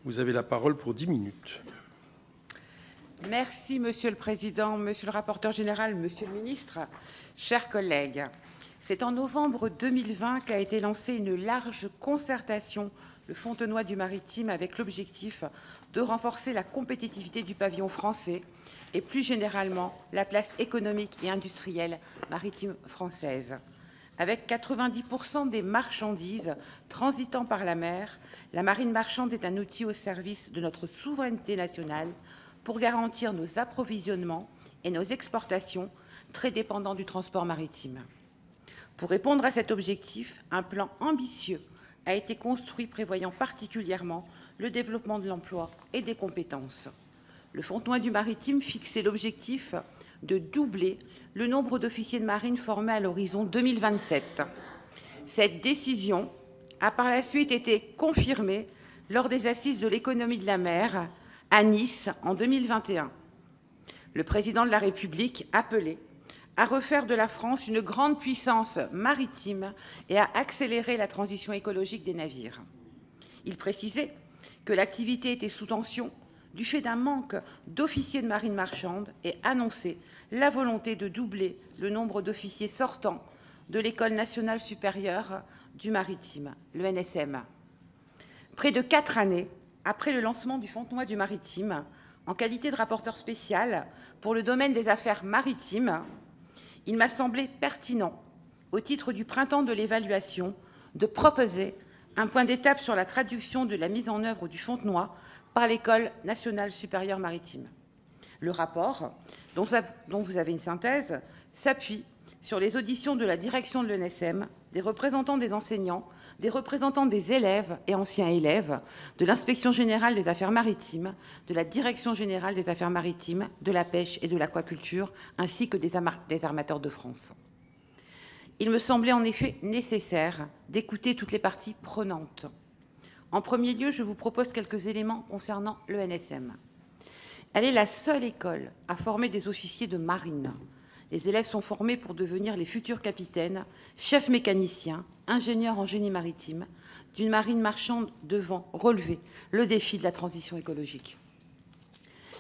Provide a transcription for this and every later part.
Vous avez la parole pour 10 minutes. Merci, Monsieur le Président, Monsieur le rapporteur général, Monsieur le ministre, chers collègues. C'est en novembre 2020 qu'a été lancée une large concertation, le Fontenoy du Maritime, avec l'objectif de renforcer la compétitivité du pavillon français et plus généralement la place économique et industrielle maritime française. Avec 90% des marchandises transitant par la mer, la marine marchande est un outil au service de notre souveraineté nationale pour garantir nos approvisionnements et nos exportations très dépendants du transport maritime. Pour répondre à cet objectif, un plan ambitieux a été construit prévoyant particulièrement le développement de l'emploi et des compétences. Le Fontenoy du Maritime fixait l'objectif de doubler le nombre d'officiers de marine formés à l'horizon 2027. Cette décision a par la suite été confirmée lors des assises de l'économie de la mer à Nice en 2021. Le président de la République appelait à refaire de la France une grande puissance maritime et à accélérer la transition écologique des navires. Il précisait que l'activité était sous tension du fait d'un manque d'officiers de marine marchande et annonçait la volonté de doubler le nombre d'officiers sortants de l'École nationale supérieure du maritime, l'ENSM. Près de 4 années après le lancement du Fontenoy du Maritime, en qualité de rapporteur spécial pour le domaine des affaires maritimes, il m'a semblé pertinent, au titre du printemps de l'évaluation, de proposer un point d'étape sur la traduction de la mise en œuvre du Fontenoy par l'École nationale supérieure maritime. Le rapport, dont vous avez une synthèse, s'appuie sur les auditions de la direction de l'ENSM, des représentants des enseignants, des représentants des élèves et anciens élèves, de l'Inspection générale des affaires maritimes, de la Direction générale des affaires maritimes, de la pêche et de l'aquaculture, ainsi que des armateurs de France. Il me semblait en effet nécessaire d'écouter toutes les parties prenantes. En premier lieu, je vous propose quelques éléments concernant l'ENSM. Elle est la seule école à former des officiers de marine. Les élèves sont formés pour devenir les futurs capitaines, chefs mécaniciens, ingénieurs en génie maritime, d'une marine marchande devant relever le défi de la transition écologique.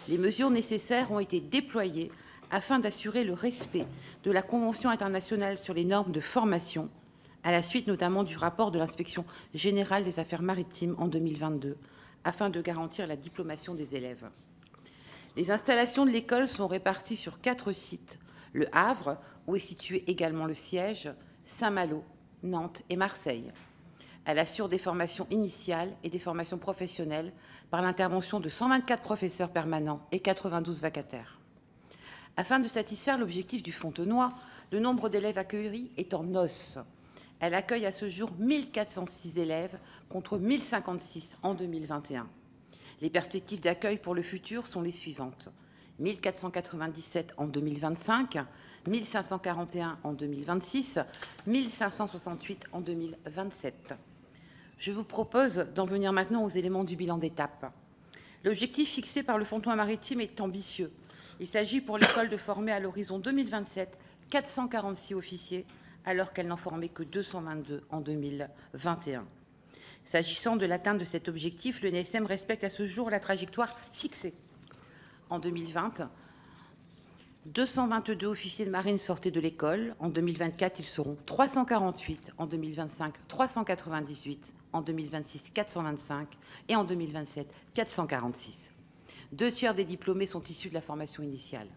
Les mesures nécessaires ont été déployées afin d'assurer le respect de la Convention internationale sur les normes de formation, à la suite notamment du rapport de l'Inspection générale des affaires maritimes en 2022, afin de garantir la diplomation des élèves. Les installations de l'école sont réparties sur 4 sites. Le Havre, où est situé également le siège, Saint-Malo, Nantes et Marseille. Elle assure des formations initiales et des formations professionnelles par l'intervention de 124 professeurs permanents et 92 vacataires. Afin de satisfaire l'objectif du Fontenoy, le nombre d'élèves accueillis est en hausse. Elle accueille à ce jour 1406 élèves contre 1056 en 2021. Les perspectives d'accueil pour le futur sont les suivantes. 1497 en 2025, 1541 en 2026, 1568 en 2027. Je vous propose d'en venir maintenant aux éléments du bilan d'étape. L'objectif fixé par le Fontenoy maritime est ambitieux. Il s'agit pour l'école de former à l'horizon 2027 446 officiers, alors qu'elle n'en formait que 222 en 2021. S'agissant de l'atteinte de cet objectif, l'ENSM respecte à ce jour la trajectoire fixée. En 2020, 222 officiers de marine sortaient de l'école. En 2024, ils seront 348. En 2025, 398. En 2026, 425. Et en 2027, 446. 2 tiers des diplômés sont issus de la formation initiale.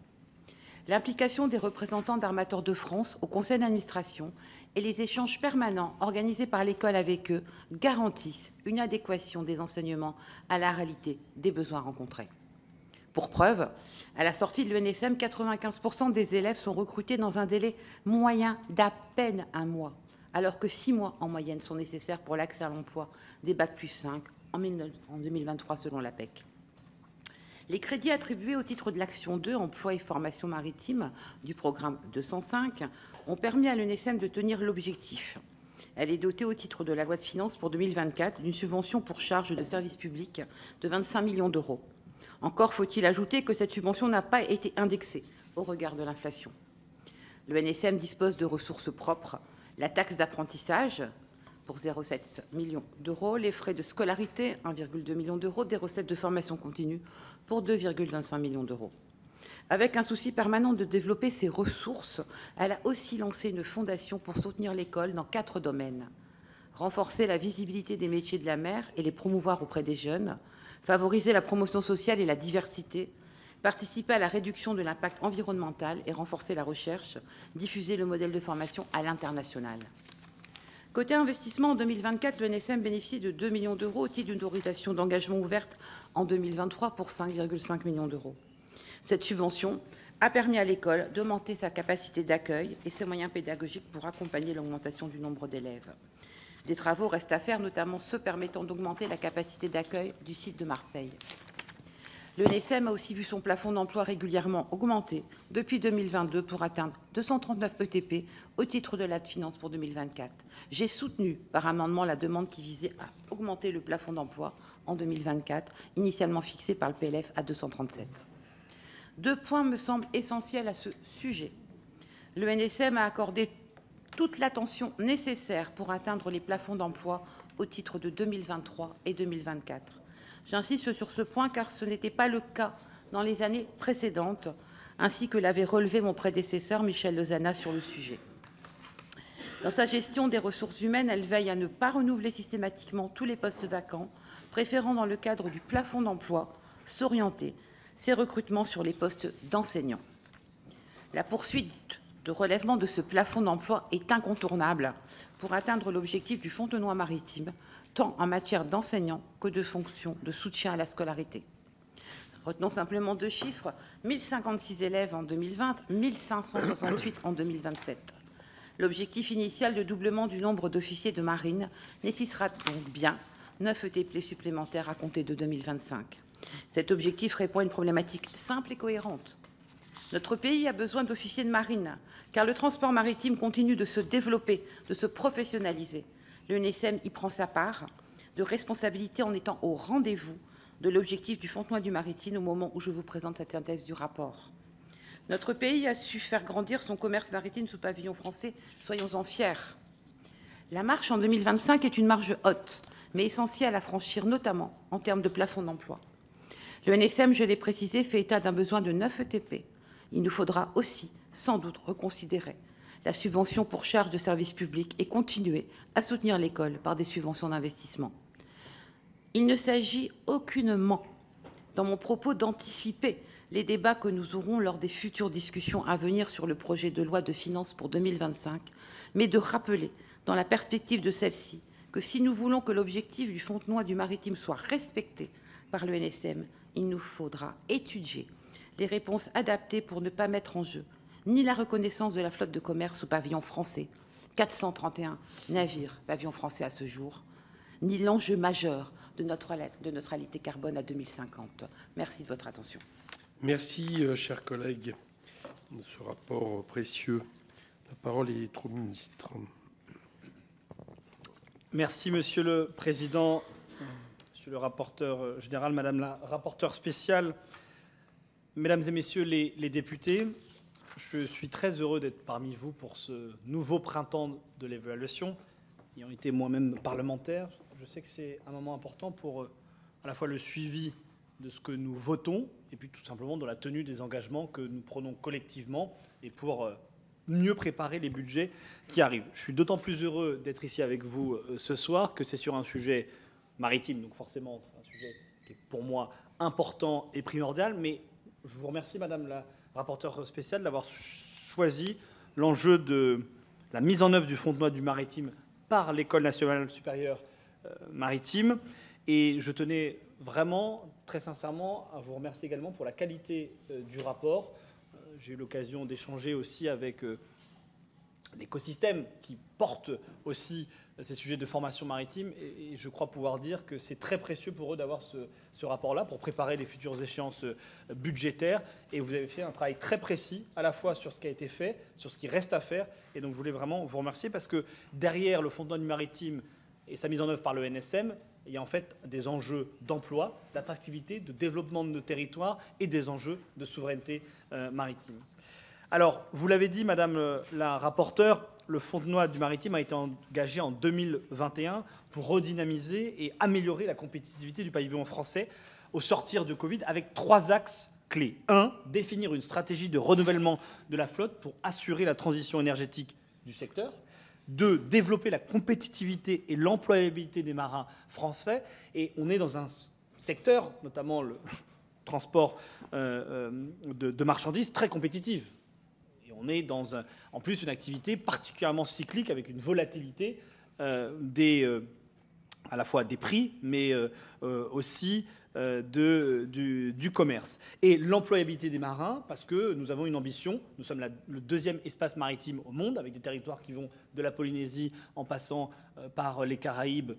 L'implication des représentants d'Armateurs de France au conseil d'administration et les échanges permanents organisés par l'école avec eux garantissent une adéquation des enseignements à la réalité des besoins rencontrés. Pour preuve, à la sortie de l'ENSM, 95% des élèves sont recrutés dans un délai moyen d'à peine 1 mois, alors que 6 mois en moyenne sont nécessaires pour l'accès à l'emploi des Bac+5 en 2023 selon l'APEC. Les crédits attribués au titre de l'action 2, Emploi et formation maritime, du programme 205, ont permis à l'ENSM de tenir l'objectif. Elle est dotée au titre de la loi de finances pour 2024 d'une subvention pour charges de service public de 25 millions d'euros. Encore faut-il ajouter que cette subvention n'a pas été indexée au regard de l'inflation. L'ENSM dispose de ressources propres. La taxe d'apprentissage, pour 0,7 million d'euros, les frais de scolarité, 1,2 million d'euros, des recettes de formation continue pour 2,25 millions d'euros. Avec un souci permanent de développer ses ressources, elle a aussi lancé une fondation pour soutenir l'école dans 4 domaines. Renforcer la visibilité des métiers de la mer et les promouvoir auprès des jeunes, favoriser la promotion sociale et la diversité, participer à la réduction de l'impact environnemental et renforcer la recherche, diffuser le modèle de formation à l'international. Côté investissement, en 2024, l'ENSM bénéficie de 2 millions d'euros au titre d'une autorisation d'engagement ouverte en 2023 pour 5,5 millions d'euros. Cette subvention a permis à l'école d'augmenter sa capacité d'accueil et ses moyens pédagogiques pour accompagner l'augmentation du nombre d'élèves. Des travaux restent à faire, notamment ceux permettant d'augmenter la capacité d'accueil du site de Marseille. L'ENSM a aussi vu son plafond d'emploi régulièrement augmenter depuis 2022 pour atteindre 239 ETP au titre de la finance pour 2024. J'ai soutenu par amendement la demande qui visait à augmenter le plafond d'emploi en 2024, initialement fixé par le PLF à 237. 2 points me semblent essentiels à ce sujet. L'ENSM a accordé toute l'attention nécessaire pour atteindre les plafonds d'emploi au titre de 2023 et 2024. J'insiste sur ce point car ce n'était pas le cas dans les années précédentes, ainsi que l'avait relevé mon prédécesseur Michel Lozana sur le sujet. Dans sa gestion des ressources humaines, elle veille à ne pas renouveler systématiquement tous les postes vacants, préférant dans le cadre du plafond d'emploi s'orienter ces recrutements sur les postes d'enseignants. La poursuite de relèvement de ce plafond d'emploi est incontournable pour atteindre l'objectif du Fontenoy maritime, tant en matière d'enseignants que de fonctions de soutien à la scolarité. Retenons simplement 2 chiffres, 1056 élèves en 2020, 1568 en 2027. L'objectif initial de doublement du nombre d'officiers de marine nécessitera donc bien 9 ETP supplémentaires à compter de 2025. Cet objectif répond à une problématique simple et cohérente. Notre pays a besoin d'officiers de marine, car le transport maritime continue de se développer, de se professionnaliser. L'ENSM y prend sa part de responsabilité en étant au rendez-vous de l'objectif du Fontenoy du maritime au moment où je vous présente cette synthèse du rapport. Notre pays a su faire grandir son commerce maritime sous pavillon français, soyons-en fiers. La marche en 2025 est une marge haute, mais essentielle à franchir, notamment en termes de plafond d'emploi. L'ENSM, je l'ai précisé, fait état d'un besoin de 9 ETP. Il nous faudra aussi, sans doute, reconsidérer la subvention pour charges de service public et continuer à soutenir l'école par des subventions d'investissement. Il ne s'agit aucunement, dans mon propos, d'anticiper les débats que nous aurons lors des futures discussions à venir sur le projet de loi de finances pour 2025, mais de rappeler, dans la perspective de celle-ci, que si nous voulons que l'objectif du Fontenoy du maritime soit respecté par l'ENSM, il nous faudra étudier les réponses adaptées pour ne pas mettre en jeu ni la reconnaissance de la flotte de commerce sous pavillon français, 431 navires pavillon français à ce jour, ni l'enjeu majeur de notre neutralité carbone à 2050. Merci de votre attention. Merci, chers collègues, de ce rapport précieux. La parole est au ministre. Merci, Monsieur le Président, Monsieur le rapporteur général, Madame la rapporteure spéciale, Mesdames et Messieurs les députés. Je suis très heureux d'être parmi vous pour ce nouveau printemps de l'évaluation. Ayant été moi-même parlementaire, je sais que c'est un moment important pour à la fois le suivi de ce que nous votons et puis tout simplement de la tenue des engagements que nous prenons collectivement et pour mieux préparer les budgets qui arrivent. Je suis d'autant plus heureux d'être ici avec vous ce soir que c'est sur un sujet maritime, donc forcément c'est un sujet qui est pour moi important et primordial, mais je vous remercie, Madame la rapporteure spéciale, d'avoir choisi l'enjeu de la mise en œuvre du Fontenoy du maritime par l'École nationale supérieure maritime. Et je tenais vraiment, très sincèrement, à vous remercier également pour la qualité du rapport. J'ai eu l'occasion d'échanger aussi avec l'écosystème qui porte aussi ces sujets de formation maritime et je crois pouvoir dire que c'est très précieux pour eux d'avoir ce rapport-là pour préparer les futures échéances budgétaires et vous avez fait un travail très précis à la fois sur ce qui a été fait, sur ce qui reste à faire et donc je voulais vraiment vous remercier parce que derrière le Fontenoy du maritime et sa mise en œuvre par le NSM, il y a en fait des enjeux d'emploi, d'attractivité, de développement de nos territoires et des enjeux de souveraineté maritime. Alors, vous l'avez dit, Madame la rapporteure, le Fontenoy du maritime a été engagé en 2021 pour redynamiser et améliorer la compétitivité du pavillon français au sortir de Covid avec 3 axes clés. 1. Définir une stratégie de renouvellement de la flotte pour assurer la transition énergétique du secteur. 2. Développer la compétitivité et l'employabilité des marins français. Et on est dans un secteur, notamment le transport de marchandises, très compétitif. Et on est dans, en plus, une activité particulièrement cyclique avec une volatilité à la fois des prix, mais aussi du commerce. Et l'employabilité des marins, parce que nous avons une ambition. Nous sommes le 2e espace maritime au monde, avec des territoires qui vont de la Polynésie en passant par les Caraïbes,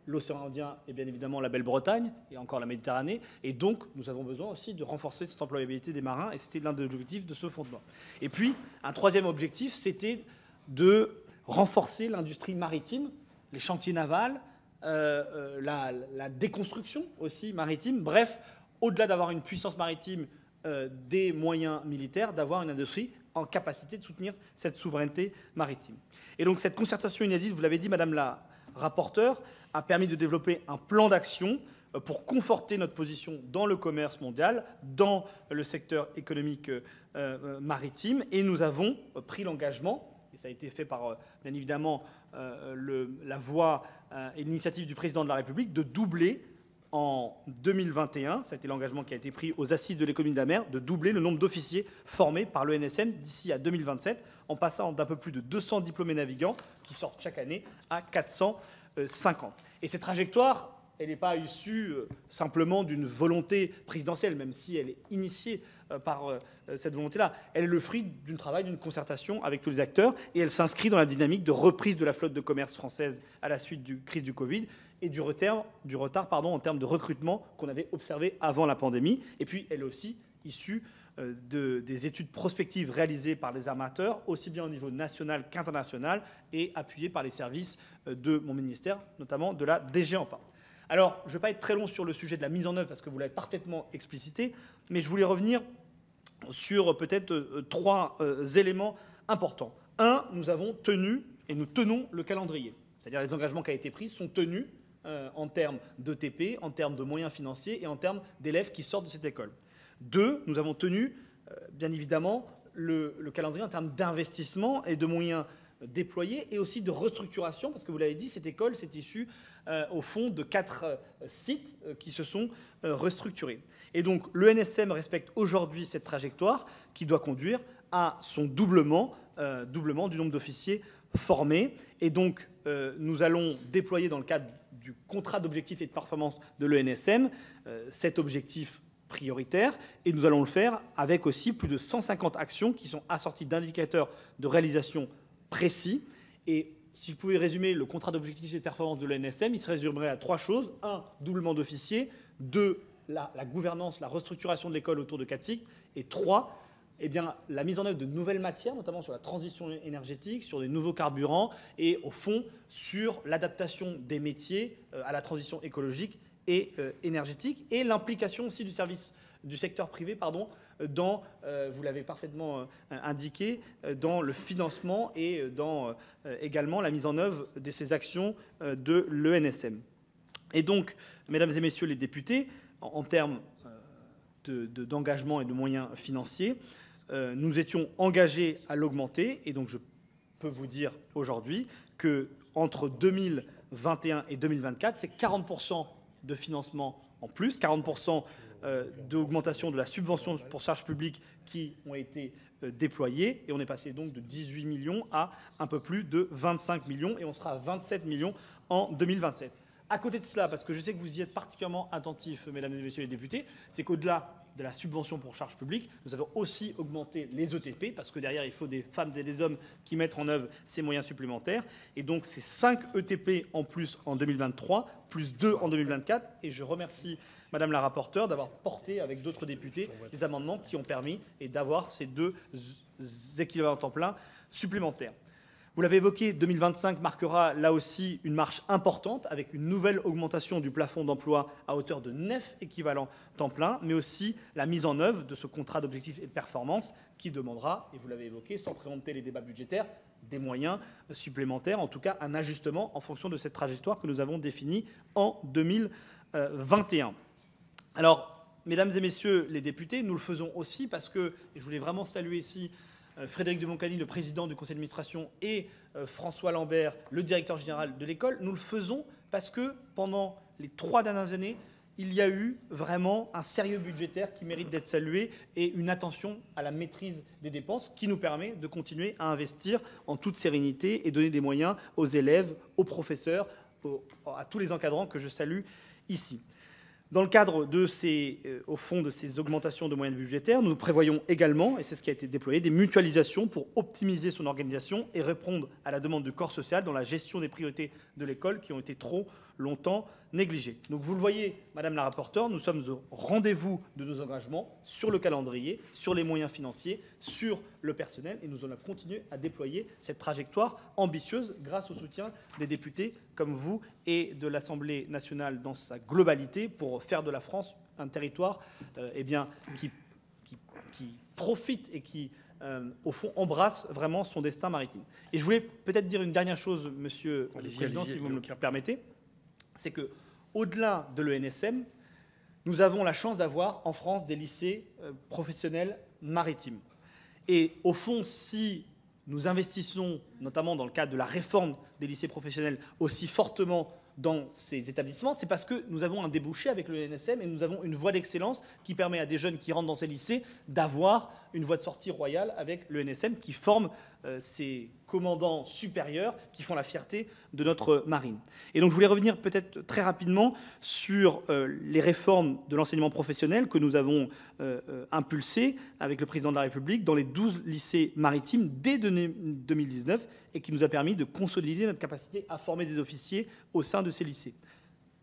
l'océan Indien et bien évidemment la Belle-Bretagne et encore la Méditerranée. Et donc, nous avons besoin aussi de renforcer cette employabilité des marins. Et c'était l'un des objectifs de ce Fontenoy. Et puis, un 3e objectif, c'était de renforcer l'industrie maritime, les chantiers navals, la déconstruction aussi maritime. Bref, au-delà d'avoir une puissance maritime, des moyens militaires, d'avoir une industrie en capacité de soutenir cette souveraineté maritime. Et donc cette concertation inédite, vous l'avez dit Madame la rapporteure, a permis de développer un plan d'action pour conforter notre position dans le commerce mondial, dans le secteur économique maritime. Et nous avons pris l'engagement, et ça a été fait par, bien évidemment, la voix et l'initiative du président de la République, de doubler en 2021, ça a été l'engagement qui a été pris aux assises de l'économie de la mer, de doubler le nombre d'officiers formés par l'ENSM d'ici à 2027, en passant d'un peu plus de 200 diplômés navigants qui sortent chaque année à 450. Et cette trajectoire, elle n'est pas issue simplement d'une volonté présidentielle, même si elle est initiée par cette volonté-là. Elle est le fruit d'un travail, d'une concertation avec tous les acteurs, et elle s'inscrit dans la dynamique de reprise de la flotte de commerce française à la suite du crise du Covid et du retard en termes de recrutement qu'on avait observé avant la pandémie. Et puis, elle est aussi issue des études prospectives réalisées par les armateurs, aussi bien au niveau national qu'international, et appuyées par les services de mon ministère, notamment de la DG AMPA. Alors, je ne vais pas être très long sur le sujet de la mise en œuvre parce que vous l'avez parfaitement explicité, mais je voulais revenir sur peut-être 3 éléments importants. 1, nous avons tenu et nous tenons le calendrier. C'est-à-dire les engagements qui ont été pris sont tenus en termes d'ETP, en termes de moyens financiers et en termes d'élèves qui sortent de cette école. 2, nous avons tenu, bien évidemment, le calendrier en termes d'investissement et de moyens déployés et aussi de restructuration, parce que vous l'avez dit, cette école, c'est issu au fond de 4 sites qui se sont restructurés. Et donc l'ENSM respecte aujourd'hui cette trajectoire qui doit conduire à son doublement du nombre d'officiers formés. Et donc nous allons déployer dans le cadre du contrat d'objectifs et de performance de l'ENSM cet objectif prioritaire, et nous allons le faire avec aussi plus de 150 actions qui sont assorties d'indicateurs de réalisation précis. Et si je pouvais résumer le contrat d'objectifs et de performance de l'ENSM, il se résumerait à 3 choses. 1, doublement d'officiers. 2, la gouvernance, la restructuration de l'école autour de 4 cycles. Et 3, eh bien, la mise en œuvre de nouvelles matières, notamment sur la transition énergétique, sur des nouveaux carburants et, au fond, sur l'adaptation des métiers à la transition écologique et énergétique, et l'implication aussi du secteur privé dans, vous l'avez parfaitement indiqué, dans le financement et dans également la mise en œuvre de ces actions de l'ENSM. Et donc, mesdames et messieurs les députés, en termes d'engagement et de moyens financiers, nous étions engagés à l'augmenter, et donc je peux vous dire aujourd'hui qu'entre 2021 et 2024, c'est 40% de financement en plus, 40% d'augmentation de la subvention pour charges publiques qui ont été déployées, et on est passé donc de 18 millions à un peu plus de 25 millions, et on sera à 27 millions en 2027. À côté de cela, parce que je sais que vous y êtes particulièrement attentifs, mesdames et messieurs les députés, c'est qu'au-delà de la subvention pour charges publiques, nous avons aussi augmenté les ETP, parce que derrière, il faut des femmes et des hommes qui mettent en œuvre ces moyens supplémentaires. Et donc, c'est 5 ETP en plus en 2023, plus 2 en 2024. Et je remercie Madame la rapporteure d'avoir porté avec d'autres députés des amendements qui ont permis d'avoir ces 2 équivalents temps plein supplémentaires. Vous l'avez évoqué, 2025 marquera là aussi une marche importante avec une nouvelle augmentation du plafond d'emploi à hauteur de 9 équivalents temps plein, mais aussi la mise en œuvre de ce contrat d'objectifs et de performance qui demandera, et vous l'avez évoqué, sans préempter les débats budgétaires, des moyens supplémentaires, en tout cas un ajustement en fonction de cette trajectoire que nous avons définie en 2021. Alors, mesdames et messieurs les députés, nous le faisons aussi parce que, et je voulais vraiment saluer ici Frédéric de Moncani, le président du conseil d'administration, et François Lambert, le directeur général de l'école. Nous le faisons parce que pendant les 3 dernières années, il y a eu vraiment un sérieux budgétaire qui mérite d'être salué et une attention à la maîtrise des dépenses qui nous permet de continuer à investir en toute sérénité et donner des moyens aux élèves, aux professeurs, à tous les encadrants que je salue ici. Dans le cadre de au fond de ces augmentations de moyens budgétaires, nous prévoyons également, et c'est ce qui a été déployé, des mutualisations pour optimiser son organisation et répondre à la demande du corps social dans la gestion des priorités de l'école qui ont été trop longtemps négligées. Donc vous le voyez, Madame la rapporteure, nous sommes au rendez-vous de nos engagements sur le calendrier, sur les moyens financiers, sur le personnel, et nous allons continuer à déployer cette trajectoire ambitieuse grâce au soutien des députés comme vous et de l'Assemblée nationale dans sa globalité pour faire de la France un territoire qui profite et qui, au fond, embrasse vraiment son destin maritime. Et je voulais peut-être dire une dernière chose, Monsieur le Président, si vous me le permettez, c'est que, au-delà de l'ENSM, nous avons la chance d'avoir en France des lycées professionnels maritimes. Et au fond, si nous investissons, notamment dans le cadre de la réforme des lycées professionnels, aussi fortement dans ces établissements, c'est parce que nous avons un débouché avec le NSM et nous avons une voie d'excellence qui permet à des jeunes qui rentrent dans ces lycées d'avoir une voie de sortie royale avec le NSM qui forme ces commandants supérieurs qui font la fierté de notre marine. Et donc je voulais revenir peut-être très rapidement sur les réformes de l'enseignement professionnel que nous avons impulsées avec le président de la République dans les 12 lycées maritimes dès 2019 et qui nous a permis de consolider notre capacité à former des officiers au sein de ces lycées.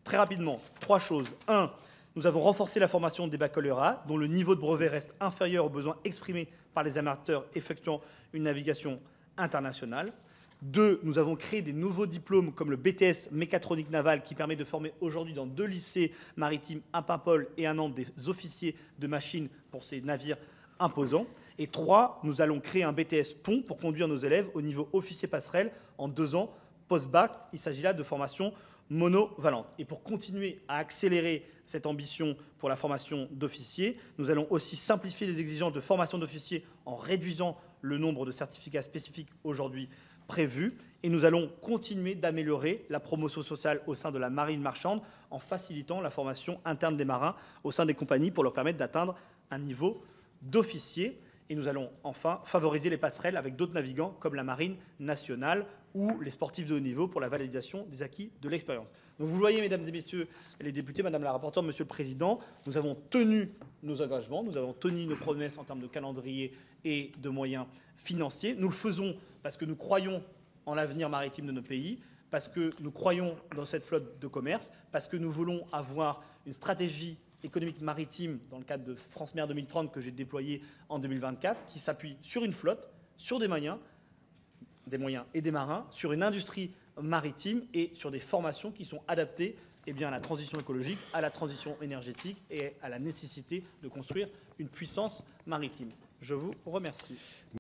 Très rapidement, 3 choses. 1. Nous avons renforcé la formation des baccalauréats, dont le niveau de brevet reste inférieur aux besoins exprimés par les amateurs effectuant une navigation internationale. 2. Nous avons créé des nouveaux diplômes comme le BTS mécatronique navale qui permet de former aujourd'hui dans 2 lycées maritimes, à Paimpol et à Nantes, des officiers de machine pour ces navires imposants. Et 3. Nous allons créer un BTS pont pour conduire nos élèves au niveau officier passerelle en 2 ans post-bac. Il s'agit là de formation monovalente. Et pour continuer à accélérer cette ambition pour la formation d'officiers, nous allons aussi simplifier les exigences de formation d'officiers en réduisant le nombre de certificats spécifiques aujourd'hui prévus. Et nous allons continuer d'améliorer la promotion sociale au sein de la marine marchande en facilitant la formation interne des marins au sein des compagnies pour leur permettre d'atteindre un niveau d'officier. Et nous allons enfin favoriser les passerelles avec d'autres navigants comme la marine nationale ou les sportifs de haut niveau pour la validation des acquis de l'expérience. Donc vous le voyez, mesdames et messieurs les députés, madame la rapporteure, monsieur le président, nous avons tenu nos engagements, nous avons tenu nos promesses en termes de calendrier et de moyens financiers. Nous le faisons parce que nous croyons en l'avenir maritime de notre pays, parce que nous croyons dans cette flotte de commerce, parce que nous voulons avoir une stratégie économique maritime dans le cadre de France Mer 2030 que j'ai déployé en 2024, qui s'appuie sur une flotte, sur des moyens et des marins, sur une industrie maritime et sur des formations qui sont adaptées à la transition écologique, à la transition énergétique et à la nécessité de construire une puissance maritime. Je vous remercie.